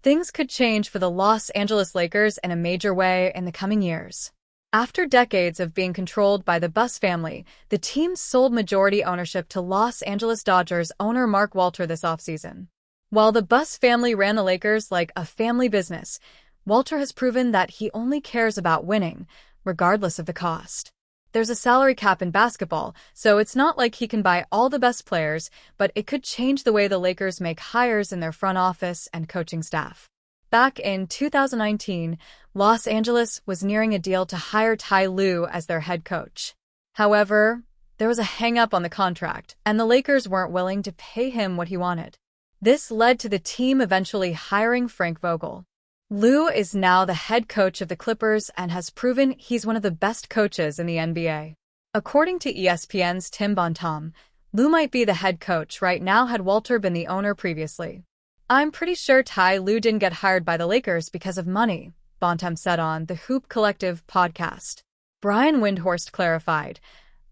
Things could change for the Los Angeles Lakers in a major way in the coming years. After decades of being controlled by the Buss family, the team sold majority ownership to Los Angeles Dodgers owner Mark Walter this offseason. While the Buss family ran the Lakers like a family business, Walter has proven that he only cares about winning, regardless of the cost. There's a salary cap in basketball, so it's not like he can buy all the best players, but it could change the way the Lakers make hires in their front office and coaching staff. Back in 2019, Los Angeles was nearing a deal to hire Ty Lue as their head coach. However, there was a hang-up on the contract, and the Lakers weren't willing to pay him what he wanted. This led to the team eventually hiring Frank Vogel. Lue is now the head coach of the Clippers and has proven he's one of the best coaches in the NBA. According to ESPN's Tim Bontemps, Lue might be the head coach right now had Walter been the owner previously. "I'm pretty sure Ty Lue didn't get hired by the Lakers because of money," Bontemps said on the Hoop Collective podcast. Brian Windhorst clarified,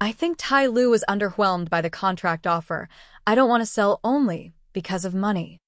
"I think Ty Lue was underwhelmed by the contract offer. I don't want to sell only because of money."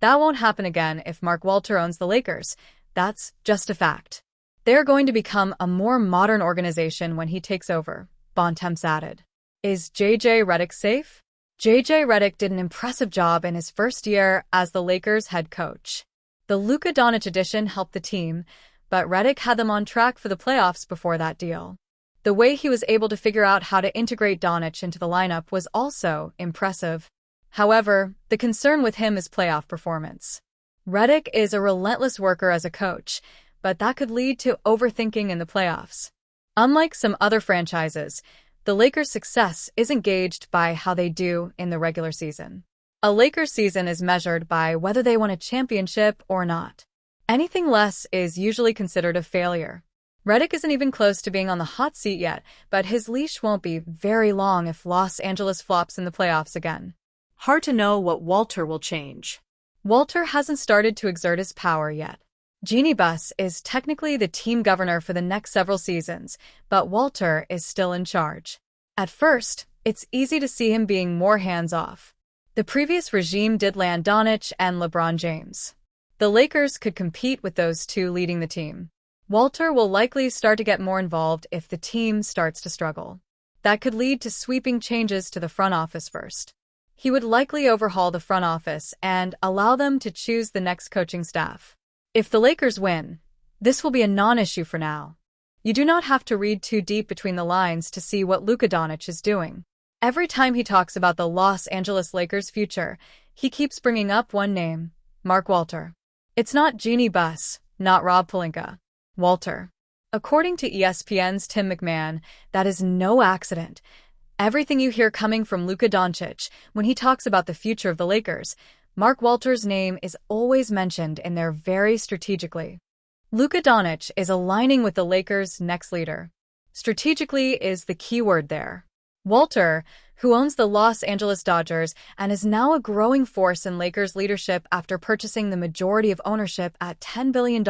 That won't happen again if Mark Walter owns the Lakers. That's just a fact. They're going to become a more modern organization when he takes over, Bontemps added. Is JJ Redick safe? JJ Redick did an impressive job in his first year as the Lakers head coach. The Luka Dončić addition helped the team, but Redick had them on track for the playoffs before that deal. The way he was able to figure out how to integrate Dončić into the lineup was also impressive. However, the concern with him is playoff performance. Redick is a relentless worker as a coach, but that could lead to overthinking in the playoffs. Unlike some other franchises, the Lakers' success isn't gauged by how they do in the regular season. A Lakers season is measured by whether they won a championship or not. Anything less is usually considered a failure. Redick isn't even close to being on the hot seat yet, but his leash won't be very long if Los Angeles flops in the playoffs again. Hard to know what Walter will change. Walter hasn't started to exert his power yet. Jeanie Buss is technically the team governor for the next several seasons, but Walter is still in charge. At first, it's easy to see him being more hands-off. The previous regime did land Dončić and LeBron James. The Lakers could compete with those two leading the team. Walter will likely start to get more involved if the team starts to struggle. That could lead to sweeping changes to the front office first. He would likely overhaul the front office and allow them to choose the next coaching staff. If the Lakers win, this will be a non-issue for now. You do not have to read too deep between the lines to see what Luka Dončić is doing. Every time he talks about the Los Angeles Lakers' future, he keeps bringing up one name, Mark Walter. It's not Jeanie Buss, not Rob Pelinka. Walter. According to ESPN's Tim McMahon, that is no accident. Everything you hear coming from Luka Dončić when he talks about the future of the Lakers, Mark Walter's name is always mentioned in there very strategically. Luka Dončić is aligning with the Lakers' next leader. Strategically is the key word there. Walter, who owns the Los Angeles Dodgers and is now a growing force in Lakers leadership after purchasing the majority of ownership at $10 billion,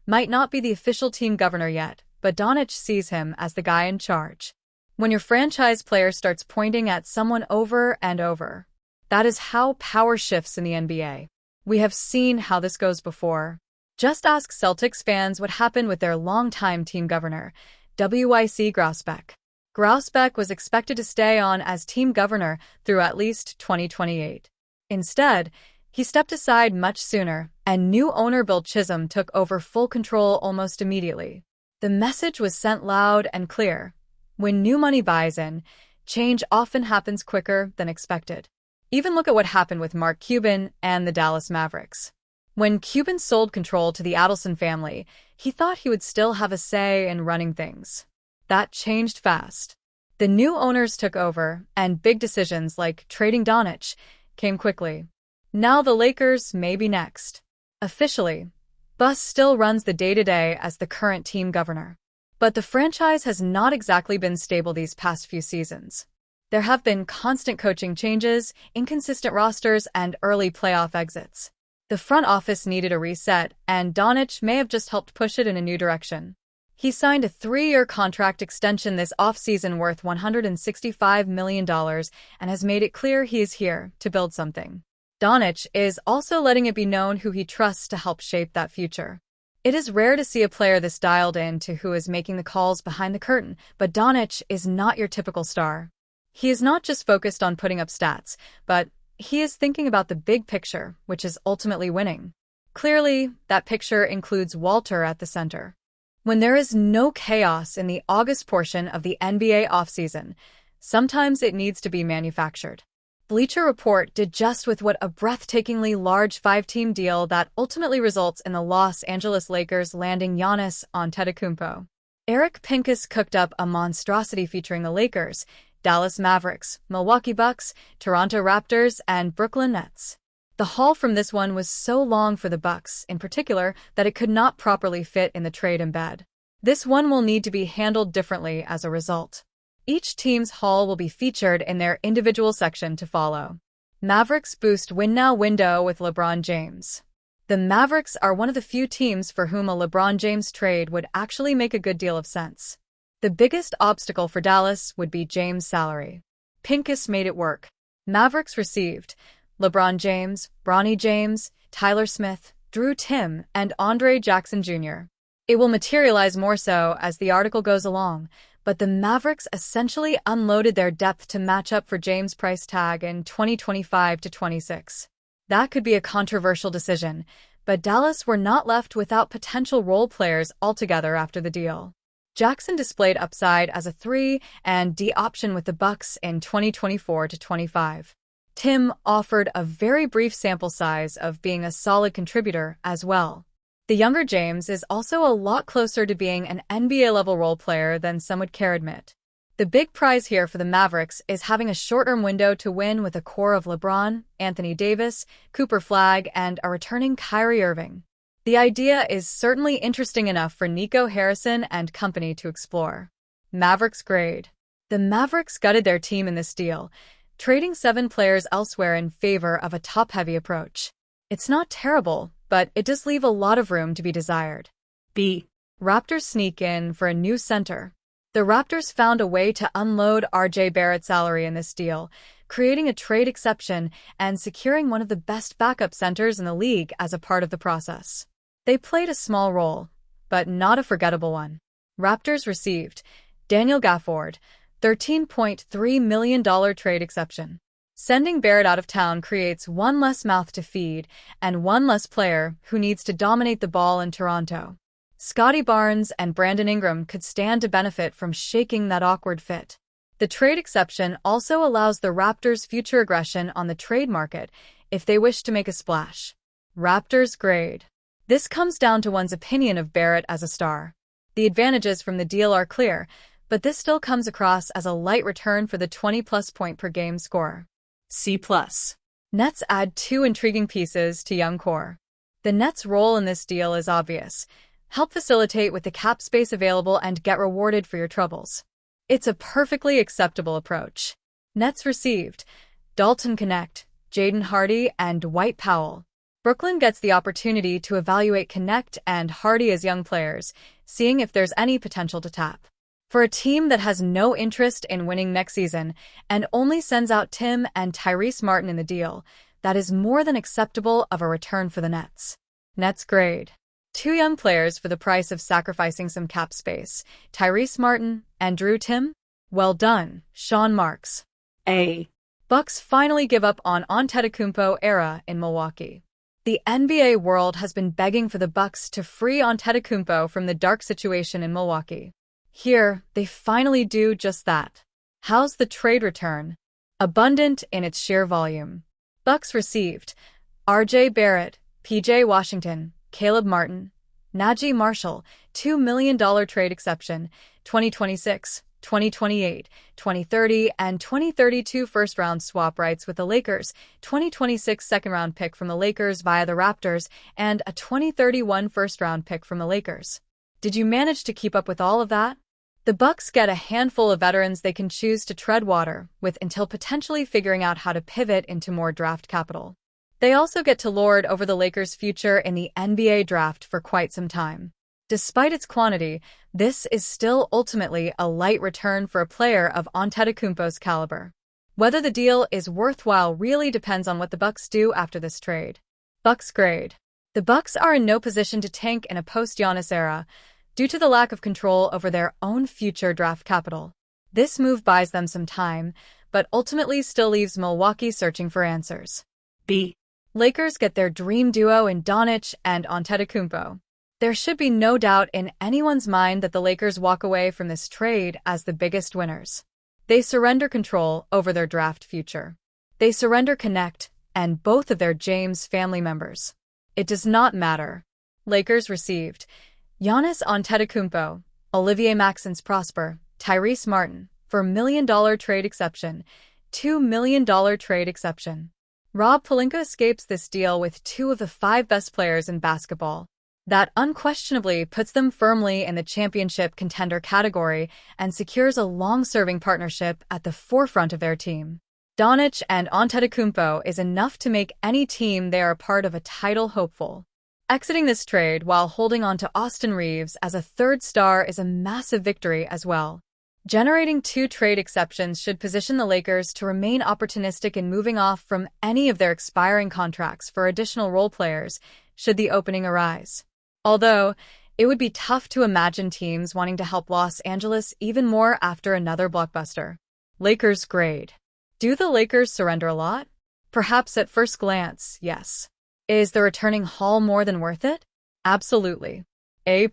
might not be the official team governor yet, but Dončić sees him as the guy in charge. When your franchise player starts pointing at someone over and over, that is how power shifts in the NBA. We have seen how this goes before. Just ask Celtics fans what happened with their longtime team governor, W.Y.C. Grousbeck. Grousbeck was expected to stay on as team governor through at least 2028. Instead, he stepped aside much sooner, and new owner Bill Chisholm took over full control almost immediately. The message was sent loud and clear. When new money buys in, change often happens quicker than expected. Even look at what happened with Mark Cuban and the Dallas Mavericks. When Cuban sold control to the Adelson family, he thought he would still have a say in running things. That changed fast. The new owners took over, and big decisions like trading Dončić came quickly. Now the Lakers may be next. Officially, Buss still runs the day-to-day as the current team governor. But the franchise has not exactly been stable these past few seasons. There have been constant coaching changes, inconsistent rosters, and early playoff exits. The front office needed a reset, and Dončić may have just helped push it in a new direction. He signed a 3-year contract extension this offseason worth $165 million and has made it clear he is here to build something. Dončić is also letting it be known who he trusts to help shape that future. It is rare to see a player this dialed in to who is making the calls behind the curtain, but Dončić is not your typical star. He is not just focused on putting up stats, but he is thinking about the big picture, which is ultimately winning. Clearly, that picture includes Walter at the center. When there is no chaos in the August portion of the NBA offseason, sometimes it needs to be manufactured. Bleacher Report did just with what a breathtakingly large 5-team deal that ultimately results in the Los Angeles Lakers landing Giannis Antetokounmpo. Eric Pincus cooked up a monstrosity featuring the Lakers, Dallas Mavericks, Milwaukee Bucks, Toronto Raptors, and Brooklyn Nets. The haul from this one was so long for the Bucks, in particular, that it could not properly fit in the trade embed. This one will need to be handled differently as a result. Each team's haul will be featured in their individual section to follow. Mavericks boost win now window with LeBron James. The Mavericks are one of the few teams for whom a LeBron James trade would actually make a good deal of sense. The biggest obstacle for Dallas would be James' salary. Pincus made it work. Mavericks received LeBron James, Bronny James, Tyler Smith, Drew Timm, and Andre Jackson Jr. It will materialize more so as the article goes along, but the Mavericks essentially unloaded their depth to match up for James' price tag in 2025 to 26. That could be a controversial decision, but Dallas were not left without potential role players altogether after the deal. Jackson displayed upside as a 3 and D option with the Bucks in 2024 to 25. Timm offered a very brief sample size of being a solid contributor as well. The younger James is also a lot closer to being an NBA-level role player than some would care admit. The big prize here for the Mavericks is having a short-term window to win with a core of LeBron, Anthony Davis, Cooper Flagg, and a returning Kyrie Irving. The idea is certainly interesting enough for Nico Harrison and company to explore. Mavericks grade. The Mavericks gutted their team in this deal, trading 7 players elsewhere in favor of a top-heavy approach. It's not terrible, but it does leave a lot of room to be desired. B. Raptors sneak in for a new center. The Raptors found a way to unload RJ Barrett's salary in this deal, creating a trade exception and securing one of the best backup centers in the league as a part of the process. They played a small role, but not a forgettable one. Raptors received Daniel Gafford, $13.3 million trade exception. Sending Barrett out of town creates one less mouth to feed and one less player who needs to dominate the ball in Toronto. Scotty Barnes and Brandon Ingram could stand to benefit from shaking that awkward fit. The trade exception also allows the Raptors' future aggression on the trade market if they wish to make a splash. Raptors grade. This comes down to one's opinion of Barrett as a star. The advantages from the deal are clear, but this still comes across as a light return for the 20-plus point per game scorer. C+. Nets add 2 intriguing pieces to young core. The Nets' role in this deal is obvious. Help facilitate with the cap space available and get rewarded for your troubles. It's a perfectly acceptable approach. Nets received Dalton Connect, Jaden Hardy, and Dwight Powell. Brooklyn gets the opportunity to evaluate Connect and Hardy as young players, seeing if there's any potential to tap. For a team that has no interest in winning next season and only sends out Timm and Tyrese Martin in the deal, that is more than acceptable of a return for the Nets. Nets grade. 2 young players for the price of sacrificing some cap space, Tyrese Martin and Drew Timm? Well done, Sean Marks. A. Bucks finally give up on Antetokounmpo era in Milwaukee. The NBA world has been begging for the Bucks to free Antetokounmpo from the dark situation in Milwaukee. Here, they finally do just that. How's the trade return? Abundant in its sheer volume. Bucks received RJ Barrett, PJ Washington, Caleb Martin, Najee Marshall, $2 million trade exception, 2026, 2028, 2030, and 2032 first-round swap rights with the Lakers, 2026 second-round pick from the Lakers via the Raptors, and a 2031 first-round pick from the Lakers. Did you manage to keep up with all of that? The Bucks get a handful of veterans they can choose to tread water with until potentially figuring out how to pivot into more draft capital. They also get to lord over the Lakers' future in the NBA draft for quite some time. Despite its quantity, this is still ultimately a light return for a player of Antetokounmpo's caliber. Whether the deal is worthwhile really depends on what the Bucks do after this trade. Bucks grade. The Bucks are in no position to tank in a post-Giannis era due to the lack of control over their own future draft capital. This move buys them some time, but ultimately still leaves Milwaukee searching for answers. B. Lakers get their dream duo in Dončić and Antetokounmpo. There should be no doubt in anyone's mind that the Lakers walk away from this trade as the biggest winners. They surrender control over their draft future. They surrender Connect and both of their James family members. It does not matter. Lakers received Giannis Antetokounmpo, Olivier Maxence Prosper, Tyrese Martin for $1 million trade exception, $2 million trade exception. Rob Pelinka escapes this deal with 2 of the 5 best players in basketball. That unquestionably puts them firmly in the championship contender category and secures a long-serving partnership at the forefront of their team. Dončić and Antetokounmpo is enough to make any team they are a part of a title hopeful. Exiting this trade while holding on to Austin Reeves as a third star is a massive victory as well. Generating 2 trade exceptions should position the Lakers to remain opportunistic in moving off from any of their expiring contracts for additional role players should the opening arise. Although, it would be tough to imagine teams wanting to help Los Angeles even more after another blockbuster. Lakers grade. Do the Lakers surrender a lot? Perhaps at first glance, yes. Is the returning haul more than worth it? Absolutely. A+.